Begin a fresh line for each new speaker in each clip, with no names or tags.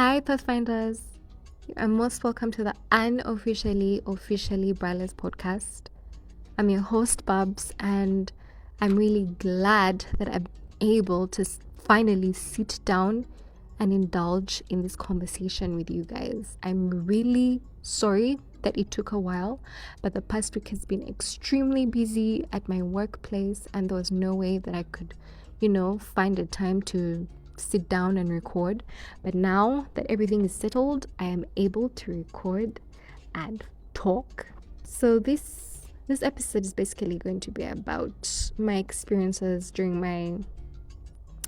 Hi, Pathfinders. You are most welcome to the officially Braless podcast. I'm your host, Babs, and I'm really glad that I'm able to finally sit down and indulge in this conversation with you guys. I'm really sorry that it took a while, but the past week has been extremely busy at my workplace, and there was no way that I could, find a time to sit down and record. But now that everything is settled, I am able to record and talk. So this episode is basically going to be about my experiences during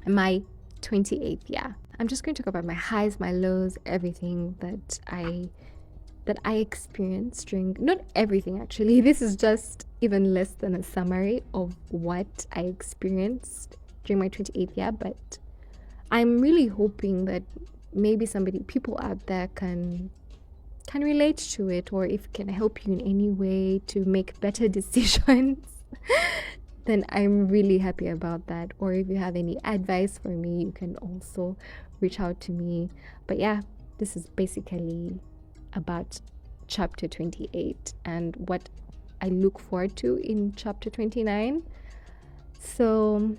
my 28th year. I'm just going to talk about my highs, my lows, everything that I experienced during, not everything actually, this is just even less than a summary of what I experienced during my 28th year, but I'm really hoping that maybe people out there can relate to it, or if it can help you in any way to make better decisions, then I'm really happy about that. Or if you have any advice for me, you can also reach out to me. But yeah, this is basically about chapter 28 and what I look forward to in chapter 29. So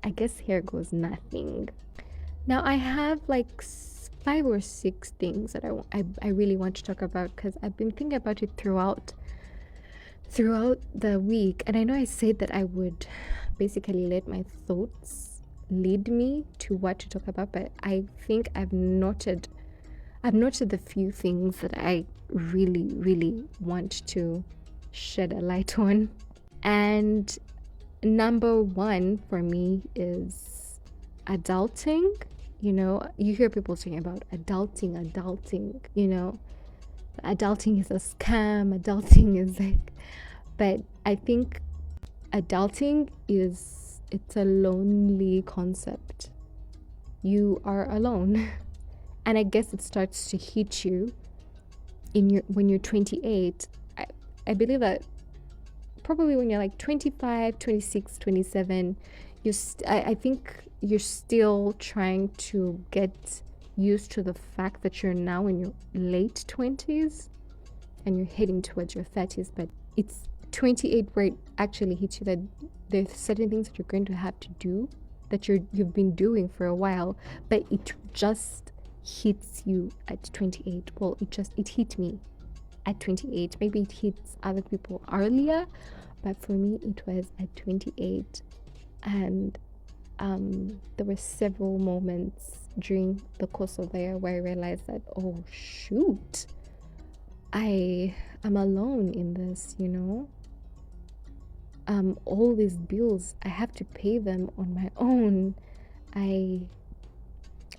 I guess here goes nothing. Now I have like 5 or 6 things that I really want to talk about, because I've been thinking about it throughout the week, and I know I said that I would basically let my thoughts lead me to what to talk about, but I think I've noted the few things that I really want to shed a light on. And number 1 for me is adulting. You hear people saying about adulting, adulting is a scam, adulting is like, but I think adulting it's a lonely concept. You are alone. And I guess it starts to hit you when you're 28. I believe that probably when you're like 25, 26, 27, I think you're still trying to get used to the fact that you're now in your late 20s and you're heading towards your 30s, but it's 28 where it actually hits you that there's certain things that you're going to have to do that you've been doing for a while, but it just hits you at 28. Well, it hit me at 28. Maybe it hits other people earlier, but for me it was at 28. And there were several moments during the course of the year where I realized that, oh shoot, I am alone in this, all these bills, I have to pay them on my own. I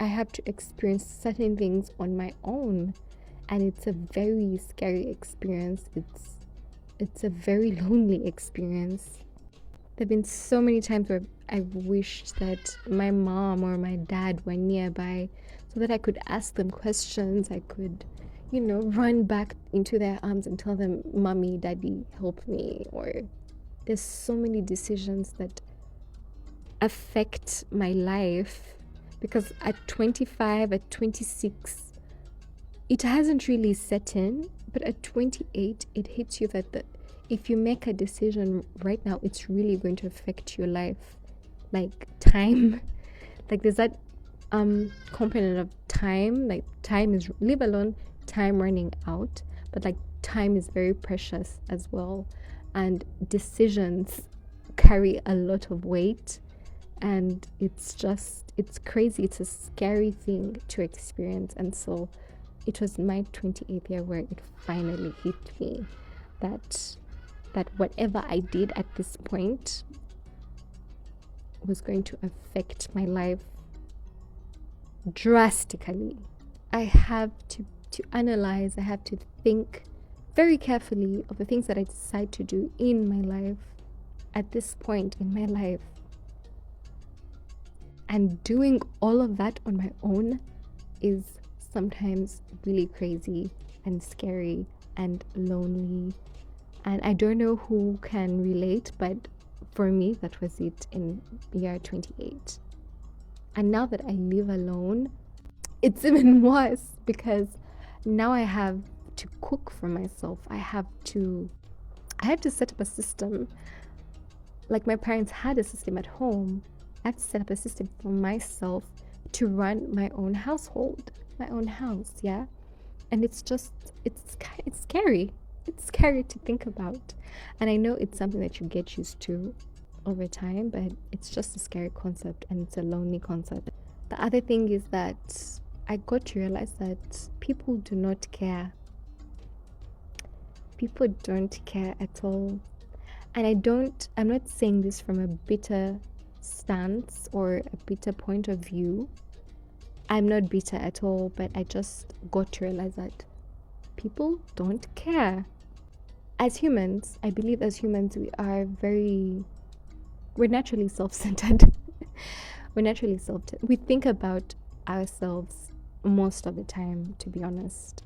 have to experience certain things on my own, and it's a very scary experience. It's a very lonely experience. There have been so many times where I've wished that my mom or my dad were nearby so that I could ask them questions. I could, run back into their arms and tell them, Mommy, Daddy, help me. Or there's so many decisions that affect my life, because at 25, at 26, it hasn't really set in, but at 28, it hits you that if you make a decision right now, it's really going to affect your life. Like time, like there's that component of time, like time is, leave alone time running out, but like time is very precious as well, and decisions carry a lot of weight, and it's crazy. It's a scary thing to experience. And so it was my 28th year where it finally hit me that whatever I did at this point was going to affect my life drastically. I have to analyze, I have to think very carefully of the things that I decide to do in my life at this point in my life. And doing all of that on my own is sometimes really crazy and scary and lonely. And I don't know who can relate, but for me, that was it in year 28. And now that I live alone, it's even worse because now I have to cook for myself. I have to set up a system. Like my parents had a system at home. I have to set up a system for myself to run my own household, my own house, yeah? And it's scary. It's scary to think about. And I know it's something that you get used to over time, but it's just a scary concept and it's a lonely concept. The other thing is that I got to realize that people do not care. People don't care at all. And I'm not saying this from a bitter stance or a bitter point of view. I'm not bitter at all, but I just got to realize that people don't care. As humans, I believe as humans, we're naturally self-centered. We're naturally self-centered. We think about ourselves most of the time, to be honest.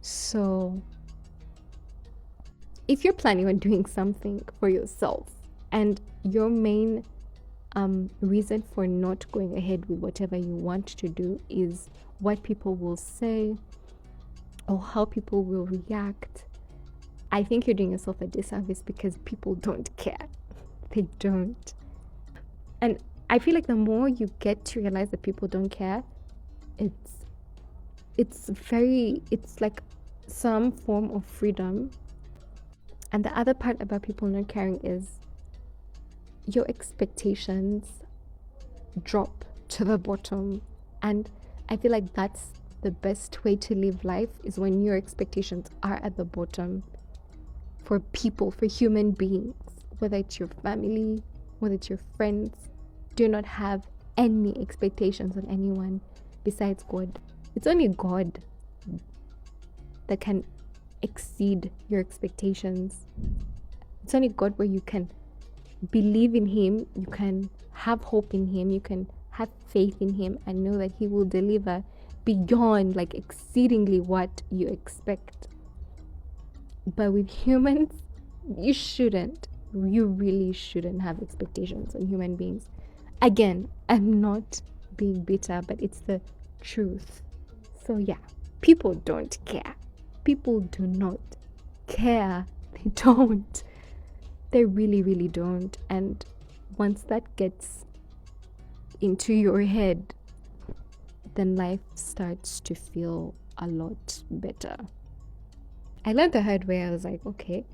So if you're planning on doing something for yourself and your main reason for not going ahead with whatever you want to do is what people will say or how people will react, I think you're doing yourself a disservice because people don't care. They don't. And I feel like the more you get to realize that people don't care, it's like some form of freedom. And the other part about people not caring is your expectations drop to the bottom. And I feel like that's the best way to live life, is when your expectations are at the bottom. For people, for human beings, whether it's your family, whether it's your friends, do not have any expectations on anyone besides God. It's only God that can exceed your expectations. It's only God where you can believe in Him, you can have hope in Him, you can have faith in Him and know that He will deliver beyond, like exceedingly what you expect. But with humans, you really shouldn't have expectations on human beings. Again, I'm not being bitter, but it's the truth. So yeah, people don't care. People do not care. They don't. They really, really don't. And once that gets into your head, then life starts to feel a lot better. I learned the hard way. I was like, okay,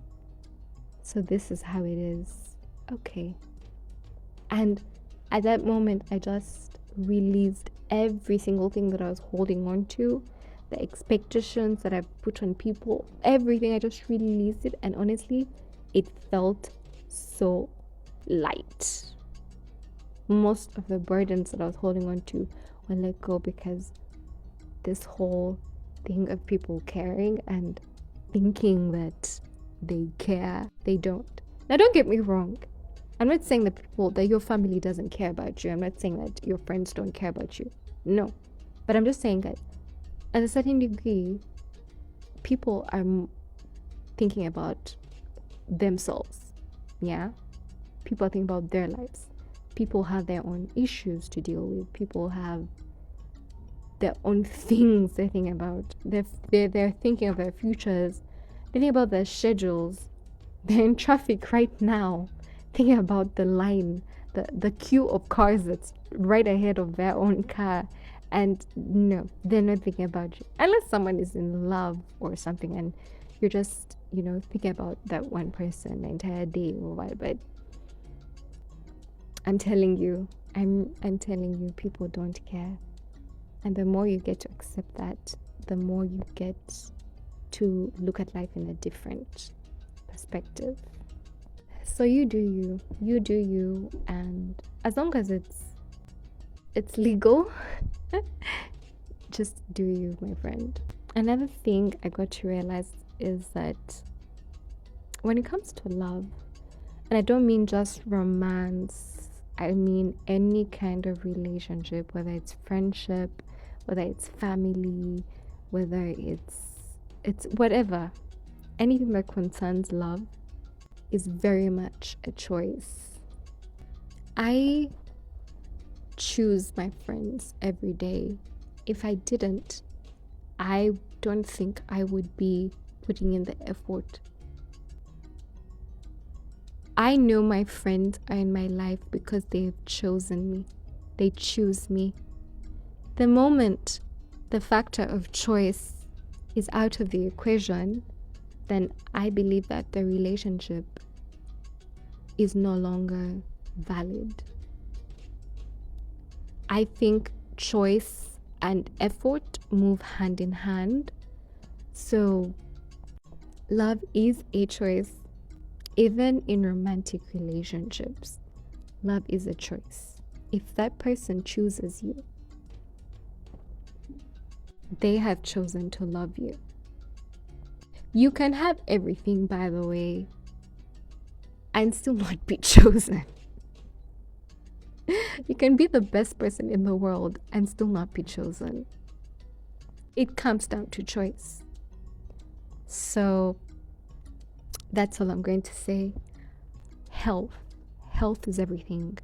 so this is how it is. Okay. And at that moment, I just released every single thing that I was holding on to, the expectations that I put on people, everything. I just released it. And honestly, it felt so light. Most of the burdens that I was holding on to were let go, because this whole thing of people caring and thinking that they care, they don't. Now, don't get me wrong. I'm not saying that your family doesn't care about you. I'm not saying that your friends don't care about you. No. But I'm just saying that at a certain degree, people are thinking about themselves. Yeah? People are thinking about their lives. People have their own issues to deal with. People have their own things they're thinking about. They're thinking of their futures. They're thinking about their schedules. They're in traffic right now, thinking about the line, the queue of cars that's right ahead of their own car. And no, they're not thinking about you. Unless someone is in love or something and you're just, thinking about that one person the entire day or what. But I'm telling you, people don't care. And the more you get to accept that, the more you get to look at life in a different perspective. So you do you, and as long as it's legal, just do you, my friend. Another thing I got to realize is that when it comes to love, and I don't mean just romance, I mean any kind of relationship, whether it's friendship, whether it's family, whether it's whatever, anything that concerns love is very much a choice. I choose my friends every day. If I didn't, I don't think I would be putting in the effort. I know my friends are in my life because they have chosen me. They choose me. The moment the factor of choice is out of the equation, then I believe that the relationship is no longer valid. I think choice and effort move hand in hand. So love is a choice. Even in romantic relationships, love is a choice. If that person chooses you, they have chosen to love you. You can have everything, by the way, and still not be chosen. You can be the best person in the world and still not be chosen. It comes down to choice. So that's all I'm going to say. Health is everything.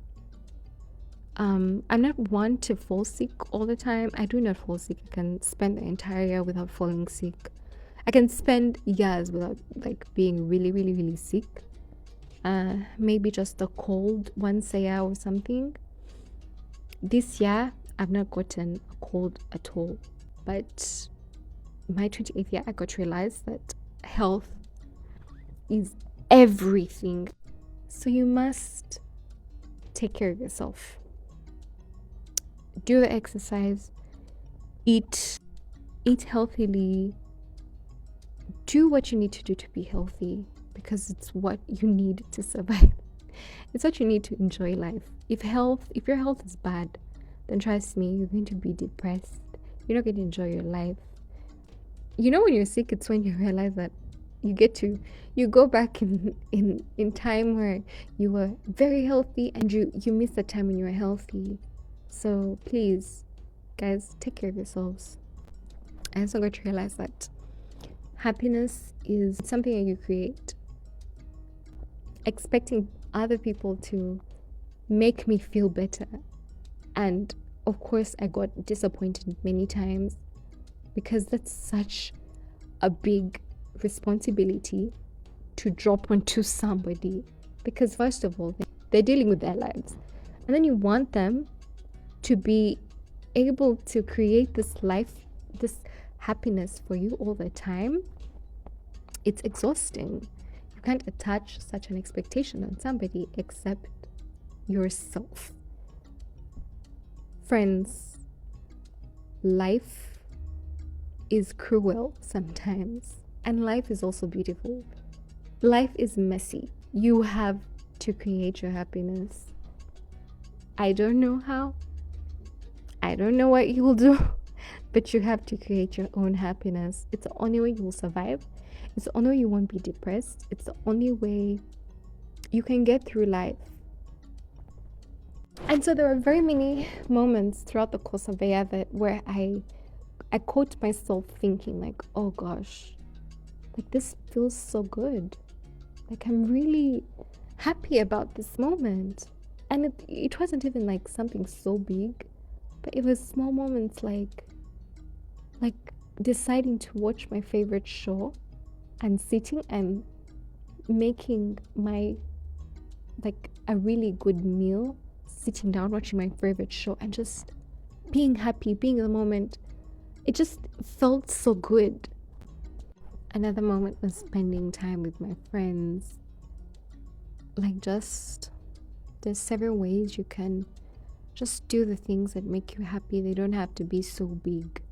I'm not one to fall sick all the time. I do not fall sick. I can spend the entire year without falling sick. I can spend years without being really, really, really sick. Maybe just a cold once a year or something. This year, I've not gotten a cold at all. But my 28th year, I got to realize that health is everything. So you must take care of yourself. Do the exercise. Eat healthily. Do what you need to do to be healthy, because it's what you need to survive. It's what you need to enjoy life. If your health is bad, then trust me, you're going to be depressed. You're not going to enjoy your life. You know, when you're sick, it's when you realize that you go back in time where you were very healthy, and you miss the time when you were healthy. So please, guys, take care of yourselves. I also got to realize that happiness is something that you create. Expecting other people to make me feel better, and of course I got disappointed many times, because that's such a big responsibility to drop onto somebody, because first of all, they're dealing with their lives, and then you want them to be able to create this life, this happiness for you all the time. It's exhausting. You can't attach such an expectation on somebody except yourself. Friends, life is cruel sometimes, and life is also beautiful. Life is messy. You have to create your happiness. I don't know how. I don't know what you'll do, but you have to create your own happiness. It's the only way you will survive. It's the only way you won't be depressed. It's the only way you can get through life. And so there were very many moments throughout the course of the year where I caught myself thinking like, oh gosh, like this feels so good. Like I'm really happy about this moment. And it wasn't even like something so big, but it was small moments like deciding to watch my favorite show and sitting and making my a really good meal, sitting down watching my favorite show and just being happy, being in the moment. It just felt so good. Another moment was spending time with my friends. There's several ways you can just do the things that make you happy. They don't have to be so big.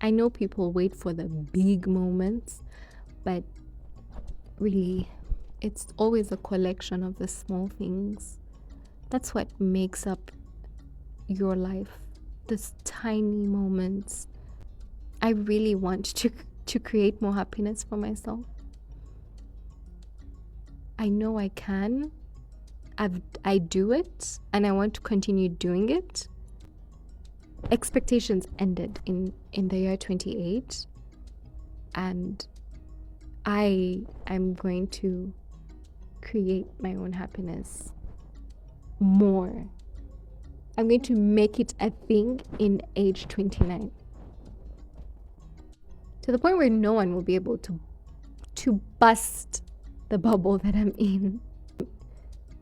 I know people wait for the big moments, but really, it's always a collection of the small things. That's what makes up your life. These tiny moments. I really want to create more happiness for myself. I know I can. I do it, and I want to continue doing it. Expectations ended in the year 28, and I am going to create my own happiness more. I'm going to make it a thing in age 29. To the point where no one will be able to bust the bubble that I'm in.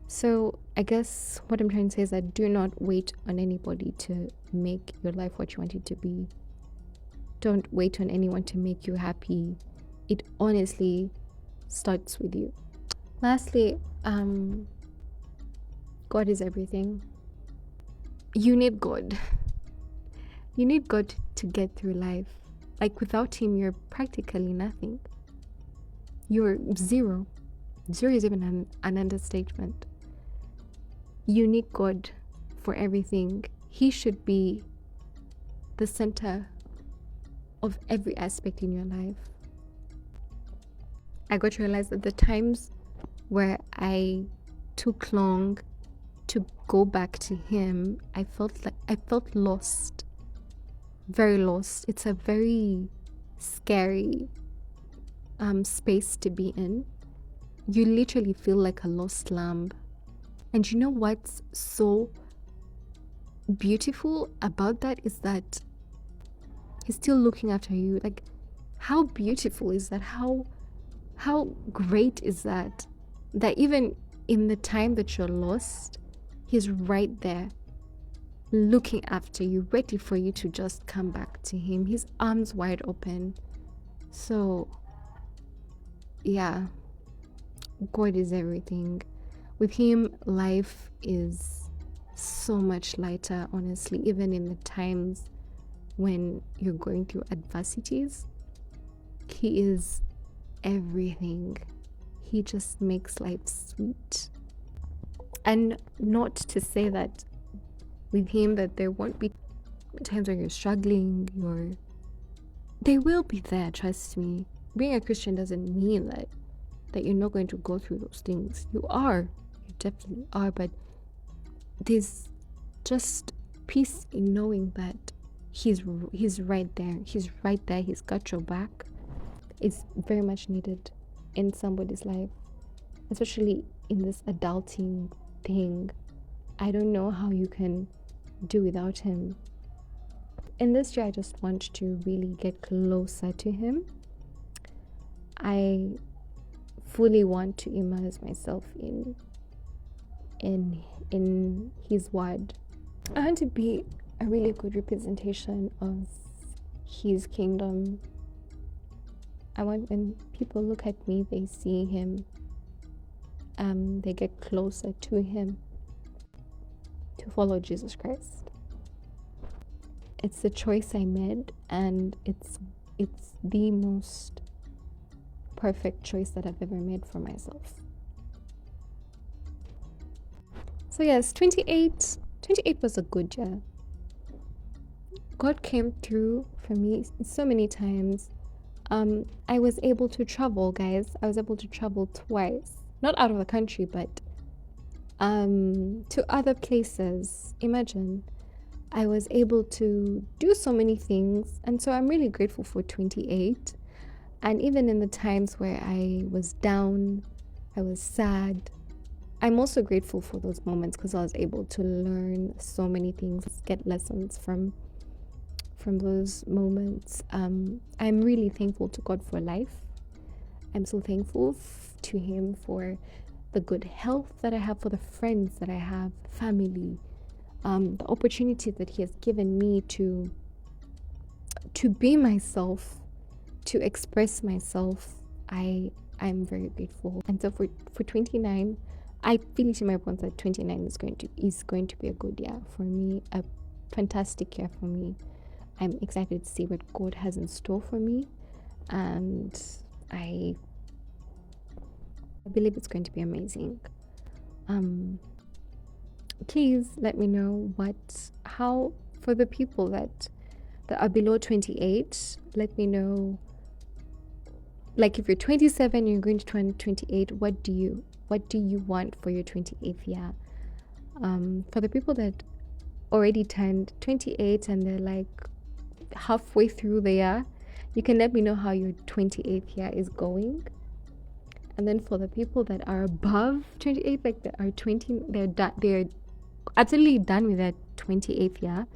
So I guess what I'm trying to say is that do not wait on anybody to make your life what you want it to be. Don't wait on anyone to make you happy. It honestly starts with you. Lastly, God is everything. You need God. You need God to get through life. Like without him, you're practically nothing. You're zero. Zero is even an understatement. You need God for everything. He should be the center of every aspect in your life. I got to realize that the times where I took long to go back to him, I felt lost. Very lost. It's a very scary space to be in. You literally feel like a lost lamb. And you know what's so beautiful about that is that he's still looking after you. Like, how beautiful is that? How great is that? That even in the time that you're lost, he's right there, looking after you, ready for you to just come back to him. His arms wide open. So, yeah, God is everything. With him, life is so much lighter, honestly, even in the times when you're going through adversities. He is everything. He just makes life sweet. And not to say that with him that there won't be times when you're struggling, they will be there, trust me. Being a Christian doesn't mean that you're not going to go through those things. You are. You definitely are. But there's just peace in knowing that he's right there. He's right there. He's got your back. It's very much needed in somebody's life, especially in this adulting thing. I don't know how you can do without him. In this year, I just want to really get closer to him. I fully want to immerse myself in his word. I want to be a really good representation of his kingdom. I want when people look at me, they see him. They get closer to him, to follow Jesus Christ. It's the choice I made, and it's the most perfect choice that I've ever made for myself. So yes, 28 was a good year. God came through for me so many times. I was able to travel, guys. I was able to travel twice. Not out of the country, but to other places. Imagine. I was able to do so many things. And so I'm really grateful for 28. And even in the times where I was down, I was sad, I'm also grateful for those moments because I was able to learn so many things, get lessons from those moments. I'm really thankful to God for life. I'm so thankful to him for the good health that I have, for the friends that I have, family, the opportunity that he has given me to be myself, to express myself. I'm very grateful. And so for 29, I feel it in my bones that 29 is going to be a good year for me, a fantastic year for me. I'm excited to see what God has in store for me, and I believe it's going to be amazing. Please let me know how for the people that are below 28, let me know, like if you're 27 and you're going to turn 28, what do you want for your 28th year? For the people that already turned 28 and they're like halfway through the year, you can let me know how your 28th year is going. And then for the people that are above 28, like they are 20, they're absolutely done with that 28th year.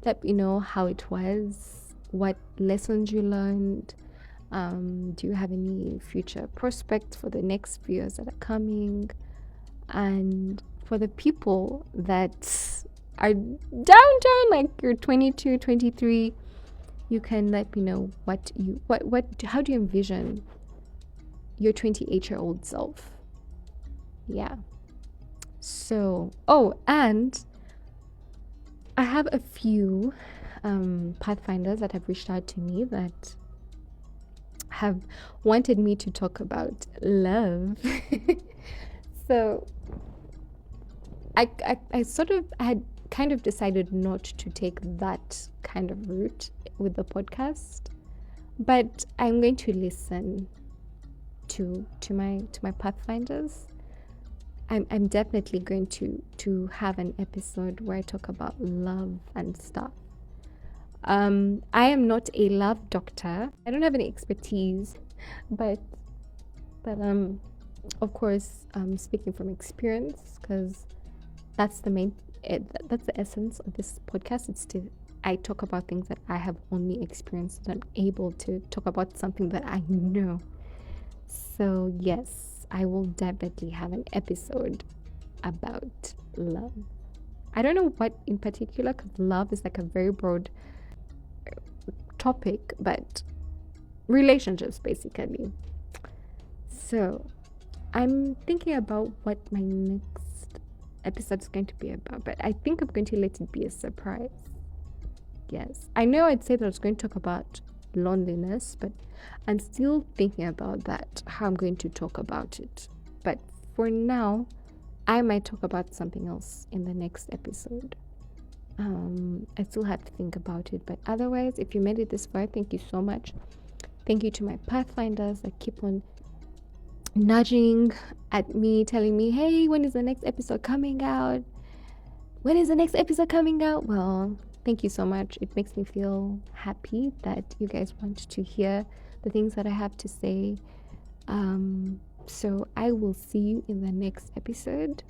Let me know how it was, what lessons you learned. Do you have any future prospects for the next few years that are coming? And for the people that are down like you're 22, 23, you can let me know how do you envision your 28-year-old self? Yeah. So, and I have a few pathfinders that have reached out to me that have wanted me to talk about love. So I sort of had kind of decided not to take that kind of route with the podcast, but I'm going to listen to my pathfinders. I'm definitely going to have an episode where I talk about love and stuff. I am not a love doctor. I don't have any expertise, but of course, speaking from experience, because that's that's the essence of this podcast. I talk about things that I have only experienced, and I'm able to talk about something that I know. So yes, I will definitely have an episode about love. I don't know what in particular, because love is like a very broad topic, but relationships basically. So I'm thinking about what my next episode is going to be about, but I think I'm going to let it be a surprise. Yes, I know I'd say that I was going to talk about loneliness, but I'm still thinking about that, how I'm going to talk about it. But for now, I might talk about something else in the next episode. I still have to think about it, but otherwise, if you made it this far, thank you so much. Thank you to my pathfinders that keep on nudging at me, telling me, hey, when is the next episode coming out? When is the next episode coming out? Well, thank you so much. It makes me feel happy that you guys want to hear the things that I have to say. So I will see you in the next episode.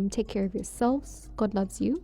Take care of yourselves. God loves you.